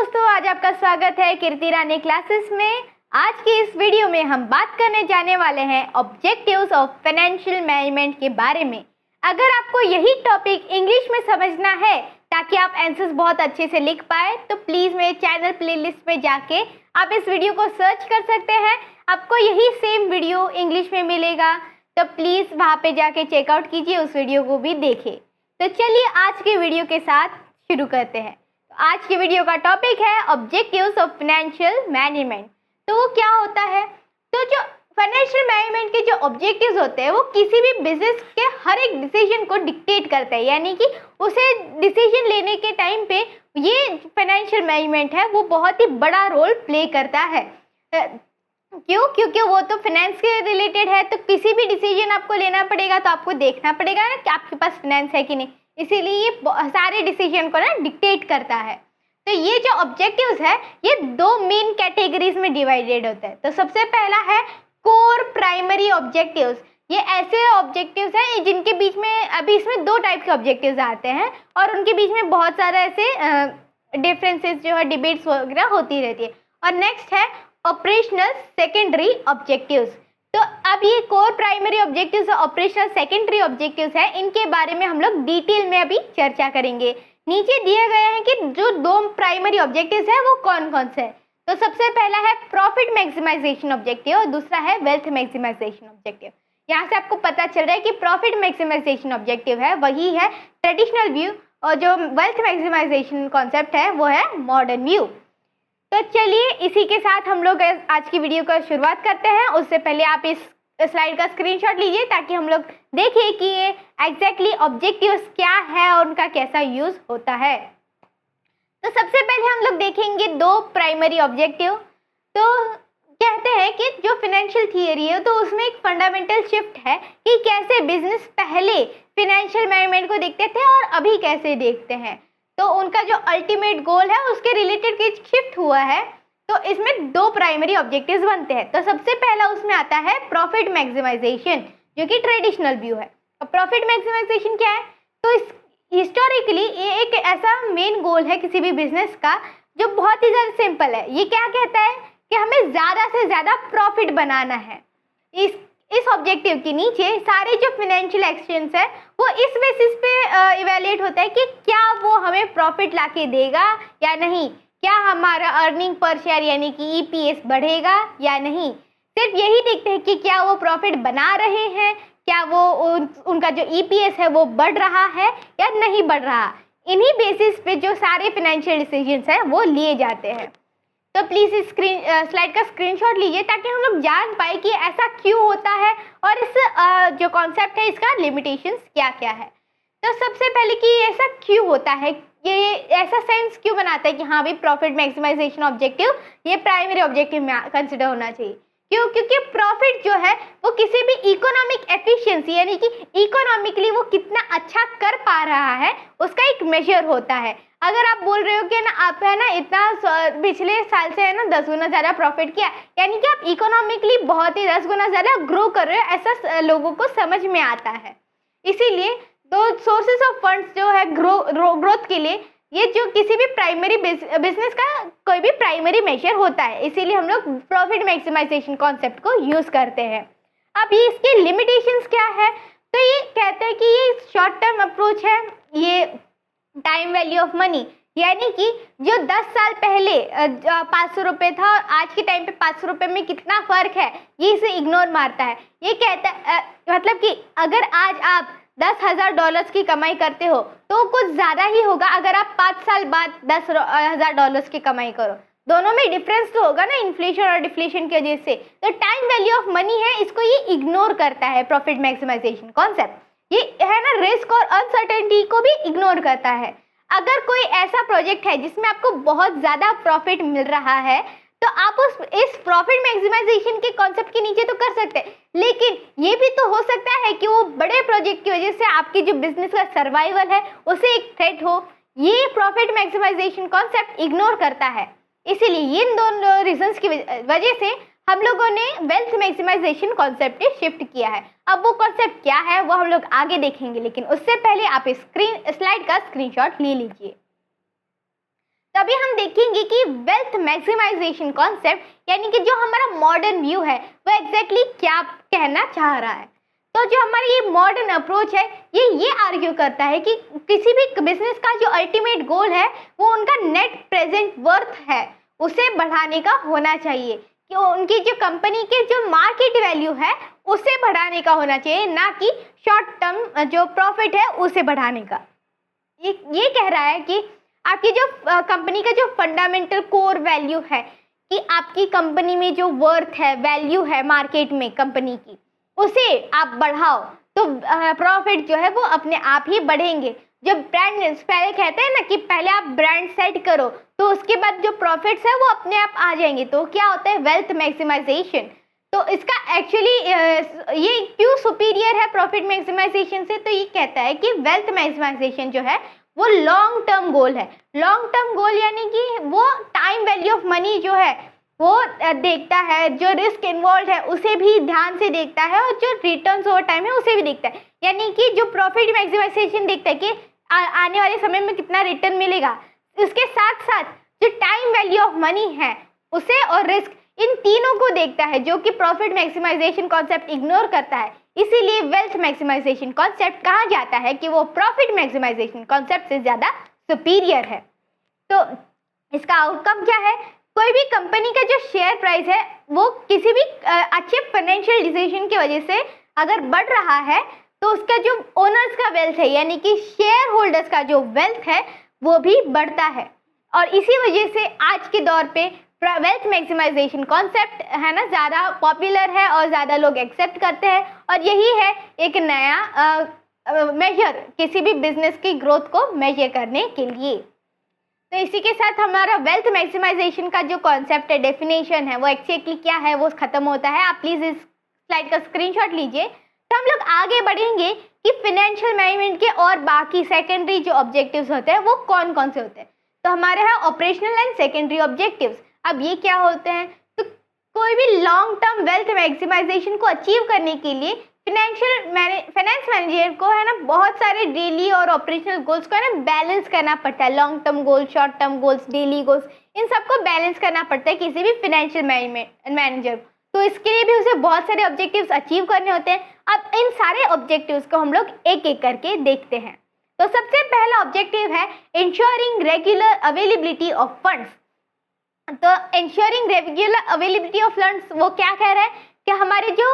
दोस्तों, आज आपका स्वागत है कीर्ति रानी क्लासेस में। आज की इस वीडियो में हम बात करने जाने वाले हैं ऑब्जेक्टिव्स ऑफ फाइनेंशियल मैनेजमेंट के बारे में। अगर आपको यही टॉपिक इंग्लिश में समझना है ताकि आप आंसर्स बहुत अच्छे से लिख पाए तो प्लीज़ मेरे चैनल प्लेलिस्ट में जाके आप इस वीडियो को सर्च कर सकते हैं। आपको यही सेम वीडियो इंग्लिश में मिलेगा, तो प्लीज़ वहाँ पे जाके चेकआउट कीजिए, उस वीडियो को भी देखें। तो चलिए आज के वीडियो के साथ शुरू करते हैं। आज की वीडियो का टॉपिक है ऑब्जेक्टिव्स ऑफ फाइनेंशियल मैनेजमेंट। तो वो क्या होता है? तो जो फाइनेंशियल मैनेजमेंट के जो ऑब्जेक्टिव्स होते हैं वो किसी भी बिजनेस के हर एक डिसीजन को डिक्टेट करते हैं, यानी कि उसे डिसीजन लेने के टाइम पे ये फाइनेंशियल मैनेजमेंट है वो बहुत ही बड़ा रोल प्ले करता है। क्यों? क्योंकि वो तो फाइनेंस के रिलेटेड है, तो किसी भी डिसीजन आपको लेना पड़ेगा तो आपको देखना पड़ेगा ना कि आपके पास फाइनेंस है कि नहीं, इसीलिए ये सारे डिसीजन को ना डिक्टेट करता है। तो ये जो ऑब्जेक्टिव्स है ये दो मेन कैटेगरीज में डिवाइडेड होता है। तो सबसे पहला है कोर प्राइमरी ऑब्जेक्टिव्स। ये ऐसे ऑब्जेक्टिव्स हैं जिनके बीच में अभी इसमें दो टाइप के ऑब्जेक्टिव्स आते हैं और उनके बीच में बहुत सारे ऐसे डिफरेंसेस जो है डिबेट्स वगैरह होती रहती है। और नेक्स्ट है ऑपरेशनल सेकेंडरी ऑब्जेक्टिव्स। तो अब ये कोर प्राइमरी ऑब्जेक्टिव्स और ऑपरेशनल सेकेंडरी ऑब्जेक्टिव्स है, इनके बारे में हम लोग डिटेल में अभी चर्चा करेंगे। नीचे दिए गए हैं कि जो दो प्राइमरी ऑब्जेक्टिव्स है वो कौन कौन से हैं। तो सबसे पहला है प्रॉफिट मैक्सिमाइजेशन ऑब्जेक्टिव और दूसरा है वेल्थ मैक्सिमाइजेशन ऑब्जेक्टिव। यहाँ से आपको पता चल रहा है कि प्रॉफिट मैक्सिमाइजेशन ऑब्जेक्टिव है वही है ट्रेडिशनल व्यू और जो वेल्थ मैक्सिमाइजेशन कॉन्सेप्ट है वो है मॉडर्न व्यू। तो चलिए इसी के साथ हम लोग आज की वीडियो का शुरुआत करते हैं। उससे पहले आप इस स्लाइड का स्क्रीनशॉट लीजिए ताकि हम लोग देखें कि ये एग्जैक्टली ऑब्जेक्टिव्स क्या है और उनका कैसा यूज होता है। तो सबसे पहले हम लोग देखेंगे दो प्राइमरी ऑब्जेक्टिव। तो कहते हैं कि जो फाइनेंशियल थियरी है तो उसमें एक फंडामेंटल शिफ्ट है कि कैसे बिजनेस पहले फाइनेंशियल मैनेजमेंट को देखते थे और अभी कैसे देखते हैं। तो उनका जो अल्टीमेट गोल है उसके रिलेटेड कुछ शिफ्ट हुआ है। तो इसमें दो प्राइमरी ऑब्जेक्टिव्स बनते हैं। तो सबसे पहला उसमें आता है प्रॉफिट मैक्सिमाइजेशन, जो कि ट्रेडिशनल व्यू है। और प्रॉफिट मैक्सिमाइजेशन क्या है? तो इस हिस्टोरिकली ये एक ऐसा मेन गोल है किसी भी बिजनेस का जो बहुत ही ज़्यादा सिंपल है। ये क्या कहता है कि हमें ज़्यादा से ज़्यादा प्रॉफिट बनाना है। इस ऑब्जेक्टिव के नीचे सारे जो फाइनेंशियल एक्शंस है वो इस बेसिस पे इवैल्यूएट होता है कि क्या वो हमें प्रॉफिट लाके देगा या नहीं, क्या हमारा अर्निंग पर शेयर यानी कि ईपीएस बढ़ेगा या नहीं। सिर्फ यही देखते हैं कि क्या वो प्रॉफिट बना रहे हैं, क्या वो उनका जो ईपीएस है वो बढ़ रहा है या नहीं बढ़ रहा। इन्हीं बेसिस पे जो सारे फाइनेंशियल डिसीजंस हैं वो लिए जाते हैं। तो प्लीज़ इस स्लाइड का स्क्रीनशॉट लीजिए ताकि हम लोग जान पाए कि ऐसा क्यों होता है और इस जो कॉन्सेप्ट है इसका लिमिटेशंस क्या क्या है। तो सबसे पहले कि ऐसा क्यों होता है, ये ऐसा सेंस क्यों बनाता है कि हाँ भाई प्रॉफिट मैक्सिमाइजेशन ऑब्जेक्टिव ये प्राइमरी ऑब्जेक्टिव में कंसिडर होना चाहिए। क्यों? क्योंकि प्रॉफिट जो है वो किसी भी इकोनॉमिक एफिशिएंसी यानी कि इकोनॉमिकली वो कितना अच्छा कर पा रहा है उसका एक मेजर होता है। अगर आप बोल रहे हो कि ना आप है ना इतना पिछले साल से है ना 10 गुना ज़्यादा प्रॉफिट किया, यानी कि आप इकोनॉमिकली बहुत ही 10 गुना ज़्यादा ग्रो कर रहे हो, ऐसा लोगों को समझ में आता है। इसीलिए तो सोर्सेस ऑफ फंड्स जो है ग्रोथ के लिए ये जो किसी भी प्राइमरी बिजनेस का कोई भी प्राइमरी मेजर होता है, इसीलिए हम लोग प्रॉफिट मैक्सिमाइजेशन कॉन्सेप्ट को यूज़ करते हैं। अब ये इसके लिमिटेशंस क्या है? तो ये कहते हैं कि ये शॉर्ट टर्म अप्रोच है, ये टाइम वैल्यू ऑफ मनी, यानी कि जो 10 साल पहले 500 रुपये था और आज के टाइम पे 500 रुपये में कितना फ़र्क है ये इसे इग्नोर मारता है। ये कहता है मतलब कि अगर आज आप $10,000 की कमाई करते हो तो कुछ ज़्यादा ही होगा अगर आप 5 साल बाद $10,000 की कमाई करो। दोनों में डिफरेंस तो होगा ना, इन्फ्लेशन और डिफ्लेशन की वजह से। तो टाइम वैल्यू ऑफ मनी है, इसको ये इग्नोर करता है प्रॉफिट मैक्सिमाइजेशन कॉन्सेप्ट। ये है ना रिस्क और अनसर्टेनिटी को भी इग्नोर करता है। अगर कोई ऐसा प्रोजेक्ट है जिसमें आपको बहुत ज़्यादा प्रॉफिट मिल रहा है तो आप इस प्रॉफिट मैक्सिमाइजेशन के कॉन्सेप्ट के नीचे तो कर सकते हैं, लेकिन ये भी तो हो सकता है कि वो बड़े प्रोजेक्ट की वजह से आपकी जो बिजनेस का सर्वाइवल है उसे एक थ्रेट हो। ये प्रॉफिट मैक्सिमाइजेशन कॉन्सेप्ट इग्नोर करता है। इसीलिए इन दोनों रीजंस की वजह से हम लोगों ने वेल्थ मैक्सिमाइजेशन कॉन्सेप्ट पे शिफ्ट किया है। अब वो कॉन्सेप्ट क्या है वो हम लोग आगे देखेंगे, लेकिन उससे पहले आप स्लाइड का स्क्रीनशॉट ले लीजिए। तभी हम देखेंगे कि वेल्थ मैक्सिमाइजेशन कॉन्सेप्ट यानी कि जो हमारा मॉडर्न व्यू है वो एग्जैक्टली क्या कहना चाह रहा है। तो जो हमारा ये मॉडर्न अप्रोच है ये आर्ग्यू करता है कि किसी भी बिजनेस का जो अल्टीमेट गोल है वो उनका नेट प्रेजेंट वर्थ है उसे बढ़ाने का होना चाहिए, कि उनकी जो कंपनी के जो मार्केट वैल्यू है उसे बढ़ाने का होना चाहिए, ना कि शॉर्ट टर्म जो प्रॉफिट है उसे बढ़ाने का। ये कह रहा है कि आपकी जो कंपनी का जो फंडामेंटल कोर वैल्यू है कि आपकी कंपनी में जो वर्थ है, वैल्यू है मार्केट में कंपनी की, उसे आप बढ़ाओ तो प्रॉफिट जो है वो अपने आप ही बढ़ेंगे। जब ब्रांड पहले कहते हैं ना कि पहले आप ब्रांड सेट करो तो उसके बाद जो प्रॉफिट्स है वो अपने आप आ जाएंगे। तो क्या होता है वेल्थ मैक्सिमाइजेशन। तो इसका एक्चुअली ये क्यों सुपीरियर है प्रॉफिट मैक्सिमाइजेशन से, तो ये कहता है कि वेल्थ मैक्सिमाइजेशन जो है वो लॉन्ग टर्म गोल है। लॉन्ग टर्म गोल यानी कि वो टाइम वैल्यू ऑफ मनी जो है वो देखता है, जो रिस्क इन्वॉल्व है उसे भी ध्यान से देखता है और जो रिटर्न्स ओवर टाइम है उसे भी देखता है। यानी कि जो प्रॉफिट मैक्सिमाइजेशन देखता है कि आने वाले समय में कितना रिटर्न मिलेगा, उसके साथ साथ जो टाइम वैल्यू ऑफ मनी है उसे और रिस्क, इन तीनों को देखता है, जो कि प्रॉफिट मैक्सिमाइजेशन कॉन्सेप्ट इग्नोर करता है। इसीलिए वेल्थ मैक्सिमाइजेशन कॉन्सेप्ट कहा जाता है कि वो प्रॉफिट मैक्सिमाइजेशन कॉन्सेप्ट से ज़्यादा सुपीरियर है। तो इसका आउटकम क्या है, कोई भी कंपनी का जो शेयर प्राइस है वो किसी भी अच्छे फाइनेंशियल डिसीजन की वजह से अगर बढ़ रहा है तो उसका जो ओनर्स का वेल्थ है यानी कि शेयर होल्डर्स का जो वेल्थ है वो भी बढ़ता है। और इसी वजह से आज के दौर पे वेल्थ मैक्सिमाइजेशन कॉन्सेप्ट है ना ज़्यादा पॉपुलर है और ज़्यादा लोग एक्सेप्ट करते हैं, और यही है एक नया मेजर किसी भी बिजनेस की ग्रोथ को मेजर करने के लिए। तो इसी के साथ हमारा वेल्थ मैक्सिमाइजेशन का जो कॉन्सेप्ट है, डेफिनेशन है, वो एक्चुअली क्या है वो खत्म होता है। आप प्लीज़ इस स्लाइड का स्क्रीनशॉट लीजिए। तो हम लोग आगे बढ़ेंगे कि फिनेंशियल मैनेजमेंट के और बाकी सेकेंडरी जो ऑब्जेक्टिव्स होते हैं वो कौन कौन से होते हैं। तो हमारे यहाँ ऑपरेशनल एंड सेकेंडरी ऑब्जेक्टिव्स, अब ये क्या होते हैं, तो कोई भी लॉन्ग टर्म वेल्थ मैक्सिमाइजेशन को अचीव करने के लिए फाइनेंस मैनेजर को है ना बहुत सारे डेली और ऑपरेशनल गोल्स को है ना बैलेंस करना पड़ता है। Long term goals, short term goals, daily goals, इन सबको बैलेंस करना पड़ता है किसी भी फाइनेंशियल मैनेजर को। तो इसके लिए भी उसे बहुत सारे ऑब्जेक्टिव्स अचीव करने होते हैं। अब इन सारे ऑब्जेक्टिव्स को हम लोग एक एक करके देखते हैं। तो सबसे पहला ऑब्जेक्टिव है ensuring regular availability of funds. तो ensuring regular availability of funds वो क्या कह रहा है कि हमारे जो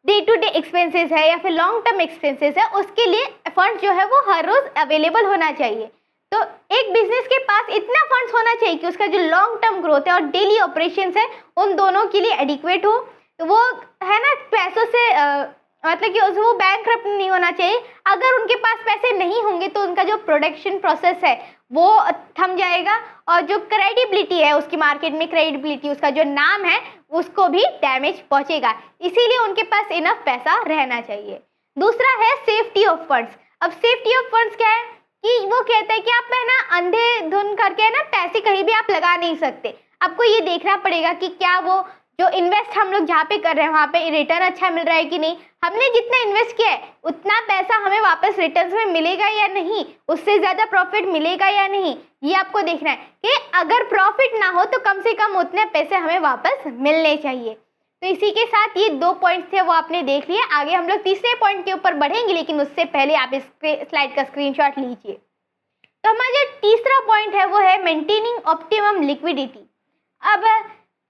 डे टू डे एक्सपेंसेस है या फिर लॉन्ग टर्म एक्सपेंसेस है उसके लिए फंड जो है वो हर रोज अवेलेबल होना चाहिए। तो एक बिजनेस के पास इतना फंड्स होना चाहिए कि उसका जो लॉन्ग टर्म ग्रोथ है और डेली ऑपरेशंस है उन दोनों के लिए एडिक्वेट हो। तो वो है ना पैसों से मतलब कि वो बैंकक्रप्ट नहीं होना चाहिए। अगर उनके पास पैसे नहीं होंगे तो उनका जो प्रोडक्शन प्रोसेस है वो थम जाएगा और जो क्रेडिबिलिटी है उसकी मार्केट में क्रेडिबिलिटी, उसका जो नाम है उसको भी डैमेज पहुंचेगा। इसीलिए उनके पास इनफ पैसा रहना चाहिए। दूसरा है सेफ्टी ऑफ फंड्स। अब सेफ्टी ऑफ फंड्स क्या है कि वो कहता है कि आप है ना अंधेधुन करके है ना पैसे कहीं भी आप लगा नहीं सकते। आपको ये देखना पड़ेगा कि क्या वो जो इन्वेस्ट हम लोग जहाँ पे कर रहे हैं वहाँ पे रिटर्न अच्छा मिल रहा है कि नहीं, हमने जितना इन्वेस्ट किया है उतना पैसा हमें वापस रिटर्न्स में मिलेगा या नहीं, उससे ज़्यादा प्रॉफिट मिलेगा या नहीं, ये आपको देखना है कि अगर प्रॉफिट ना हो तो कम से कम उतने पैसे हमें वापस मिलने चाहिए। तो इसी के साथ ये 2 पॉइंट्स थे वो आपने देख लिए। आगे हम लोग तीसरे पॉइंट के ऊपर बढ़ेंगे, लेकिन उससे पहले आप इस स्लाइड का स्क्रीनशॉट लीजिए। तो हमारा जो तीसरा पॉइंट है वो है मेंटेनिंग ऑप्टिमम लिक्विडिटी। अब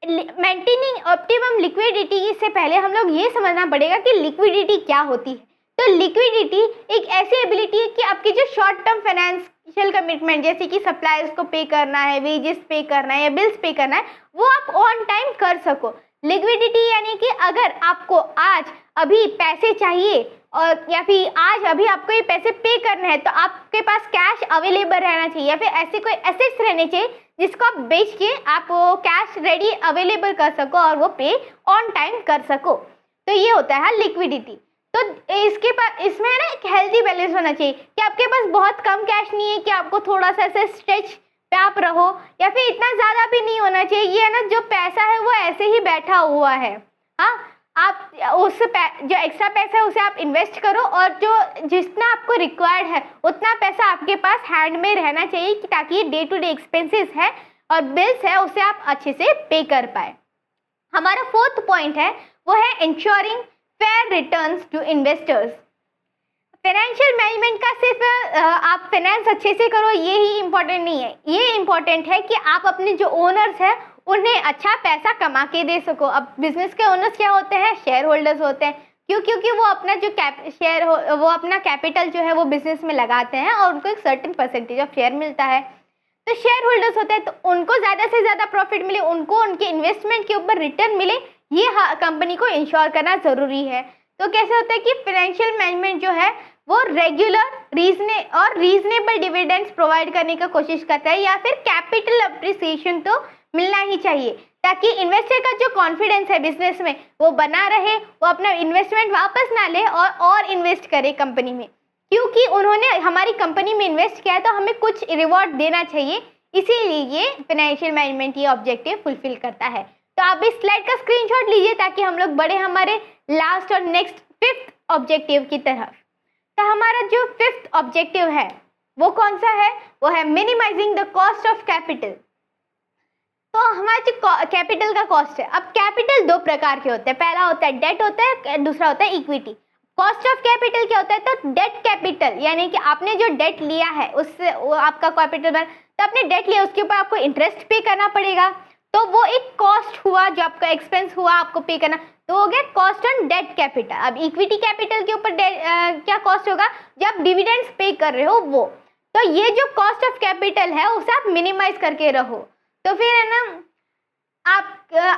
मेंटेनिंग ऑप्टिमम लिक्विडिटी से पहले हम लोग ये समझना पड़ेगा कि लिक्विडिटी क्या होती है। तो लिक्विडिटी एक ऐसी एबिलिटी है कि आपकी जो शॉर्ट टर्म फाइनेंशियल कमिटमेंट जैसे कि सप्लायर्स को पे करना है, वेजेस पे करना है या बिल्स पे करना है, वो आप ऑन टाइम कर सको। लिक्विडिटी यानी कि अगर आपको आज अभी पैसे चाहिए और या फिर आज अभी आपको ये पैसे पे करने हैं तो आपके पास कैश अवेलेबल रहना चाहिए या फिर ऐसे कोई एसेट्स रहने चाहिए जिसको आप बेच के आप वो कैश रेडी अवेलेबल कर सको और वो पे ऑन टाइम कर सको। तो ये होता है लिक्विडिटी। तो इसके पास इसमें है ना एक हेल्दी बैलेंस होना चाहिए कि आपके पास बहुत कम कैश नहीं है कि आपको थोड़ा सा ऐसे स्ट्रेच पे आप रहो या फिर इतना ज़्यादा भी नहीं होना चाहिए। ये है ना जो पैसा है वो ऐसे ही बैठा हुआ है। हाँ, आप उस जो एक्स्ट्रा पैसा है उसे आप इन्वेस्ट करो और जो जितना आपको रिक्वायर्ड है उतना पैसा आपके पास हैंड में रहना चाहिए कि ताकि डे टू डे एक्सपेंसेस है और बिल्स है उसे आप अच्छे से पे कर पाए। हमारा फोर्थ पॉइंट है वो है ensuring fair returns to investors. Financial management का सिर्फ आप फाइनेंस अच्छे से करो ये ही इम्पोर्टेंट नहीं है, ये इम्पोर्टेंट है कि आप अपने जो ओनर्स हैं उन्हें अच्छा पैसा कमा के दे सको। अब बिजनेस के ओनर्स क्या होते हैं, शेयर होल्डर्स होते हैं। क्योंकि वो अपना जो वो अपना कैपिटल जो है वो बिजनेस में लगाते हैं और उनको एक सर्टेन परसेंटेज ऑफ शेयर मिलता है। तो शेयर होल्डर्स होते हैं, तो उनको ज़्यादा से ज़्यादा प्रॉफिट मिले, उनको उनके इन्वेस्टमेंट के ऊपर रिटर्न मिले, ये कंपनी को इंश्योर करना ज़रूरी है। तो कैसे होता है कि फाइनेंशियल मैनेजमेंट जो है वो रेगुलर रीजनेबल डिविडेंड्स प्रोवाइड करने का कोशिश करता है, या फिर कैपिटल अप्रिसिएशन तो मिलना ही चाहिए, ताकि इन्वेस्टर का जो कॉन्फिडेंस है बिजनेस में वो बना रहे, वो अपना इन्वेस्टमेंट वापस ना ले और इन्वेस्ट करे कंपनी में। क्योंकि उन्होंने हमारी कंपनी में इन्वेस्ट किया है तो हमें कुछ रिवॉर्ड देना चाहिए, इसीलिए ये फाइनेंशियल मैनेजमेंट ये ऑब्जेक्टिव फुलफिल करता है। तो आप इस स्लाइड का स्क्रीनशॉट लीजिए ताकि हम लोग बढ़े हमारे लास्ट और नेक्स्ट फिफ्थ ऑब्जेक्टिव की तरफ। तो हमारा जो फिफ्थ ऑब्जेक्टिव है वो कौन सा है, वो है minimising the cost of capital. तो हमारा जो कैपिटल का कॉस्ट है, अब कैपिटल दो प्रकार के होते हैं, पहला होता है डेट होता है, दूसरा होता है इक्विटी। कॉस्ट ऑफ कैपिटल क्या होता है, तो डेट कैपिटल यानी कि आपने जो डेट लिया है उससे वो आपका कैपिटल बन, तो आपने डेट लिया उसके ऊपर आपको इंटरेस्ट पे करना पड़ेगा, तो वो एक कॉस्ट हुआ, जो आपका एक्सपेंस हुआ आपको पे करना, तो हो गया कॉस्ट ऑन डेट कैपिटल। अब इक्विटी कैपिटल के ऊपर क्या कॉस्ट होगा, जब आप डिविडेंड्स पे कर रहे हो वो, तो ये जो कॉस्ट ऑफ कैपिटल है उसे आप मिनिमाइज करके रहो। तो फिर है ना,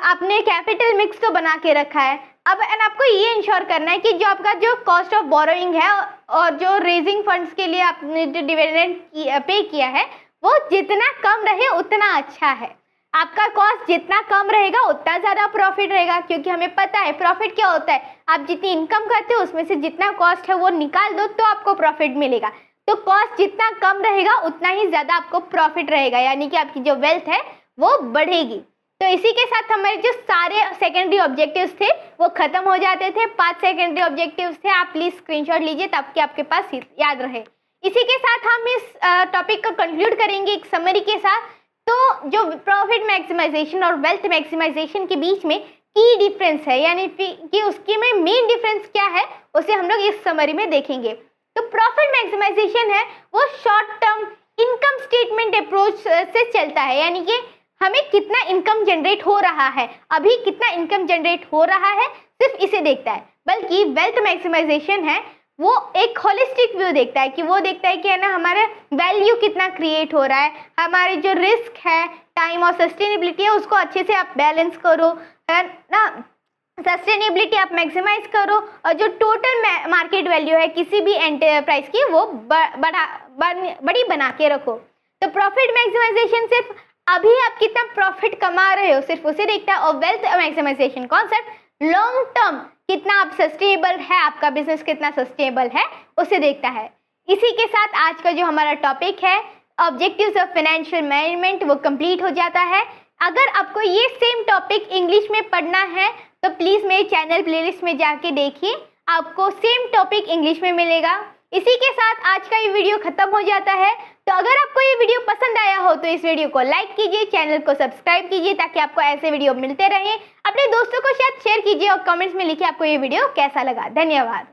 आपने कैपिटल मिक्स तो बना के रखा है, अब आपको ये इंश्योर करना है कि जो आपका जो कॉस्ट ऑफ बोरोइंग है और जो रेजिंग फंड्स के लिए आपने जो डिविडेंड पे किया है वो जितना कम रहे उतना अच्छा है। आपका कॉस्ट जितना कम रहेगा उतना ज़्यादा प्रॉफिट रहेगा, क्योंकि हमें पता है प्रॉफिट क्या होता है, आप जितनी इनकम करते हो उसमें से जितना कॉस्ट है वो निकाल दो तो आपको प्रॉफिट मिलेगा। तो कॉस्ट जितना कम रहेगा उतना ही ज़्यादा आपको प्रॉफिट रहेगा, यानी कि आपकी जो वेल्थ है वो बढ़ेगी। तो इसी के साथ हमारे जो सारे सेकेंडरी ऑब्जेक्टिव्स थे वो खत्म हो जाते थे। 5 सेकेंडरी ऑब्जेक्टिव्स थे, आप प्लीज स्क्रीनशॉट लीजिए ताकि आपके पास याद रहे। इसी के साथ हम इस टॉपिक को कंक्लूड करेंगे एक समरी के साथ। तो जो प्रॉफिट मैक्सिमाइजेशन और वेल्थ मैक्सिमाइजेशन के बीच में की डिफरेंस है, यानी कि उसके में मेन डिफरेंस क्या है, उसे हम लोग इस समरी में देखेंगे। तो प्रॉफिट मैक्सिमाइजेशन है वो short term income statement approach से चलता है, यानी कि हमें कितना इनकम जनरेट हो रहा है, अभी कितना इनकम जनरेट हो रहा है सिर्फ इसे देखता है। बल्कि वेल्थ मैक्सिमाइजेशन है वो एक होलिस्टिक व्यू देखता है, कि वो देखता है कि है ना हमारा वैल्यू कितना क्रिएट हो रहा है, हमारे जो रिस्क है, टाइम और सस्टेनेबिलिटी है उसको अच्छे से आप बैलेंस करो, है ना, सस्टेनेबिलिटी आप मैक्सिमाइज करो, और जो टोटल मार्केट वैल्यू है किसी भी एंटरप्राइज की वो बड़ी बना के रखो। तो प्रॉफिट मैक्सिमाइजेशन सिर्फ अभी आप कितना प्रॉफिट कमा रहे हो सिर्फ उसे देखता है, और wealth maximisation concept long term कितना आप सस्टेनेबल है, आपका बिजनेस कितना सस्टेनेबल है उसे देखता है। इसी के साथ आज का जो हमारा टॉपिक है ऑब्जेक्टिव्स ऑफ फाइनेंशियल मैनेजमेंट वो कंप्लीट हो जाता है। अगर आपको ये सेम टॉपिक इंग्लिश में पढ़ना है तो प्लीज़ मेरे चैनल प्लेलिस्ट में जाके देखिए, आपको सेम टॉपिक इंग्लिश में मिलेगा। इसी के साथ आज का ये वीडियो खत्म हो जाता है। तो अगर आपको ये वीडियो पसंद आया हो तो इस वीडियो को लाइक कीजिए, चैनल को सब्सक्राइब कीजिए ताकि आपको ऐसे वीडियो मिलते रहें। अपने दोस्तों को शायद शेयर कीजिए और कमेंट्स में लिखिए आपको ये वीडियो कैसा लगा। धन्यवाद।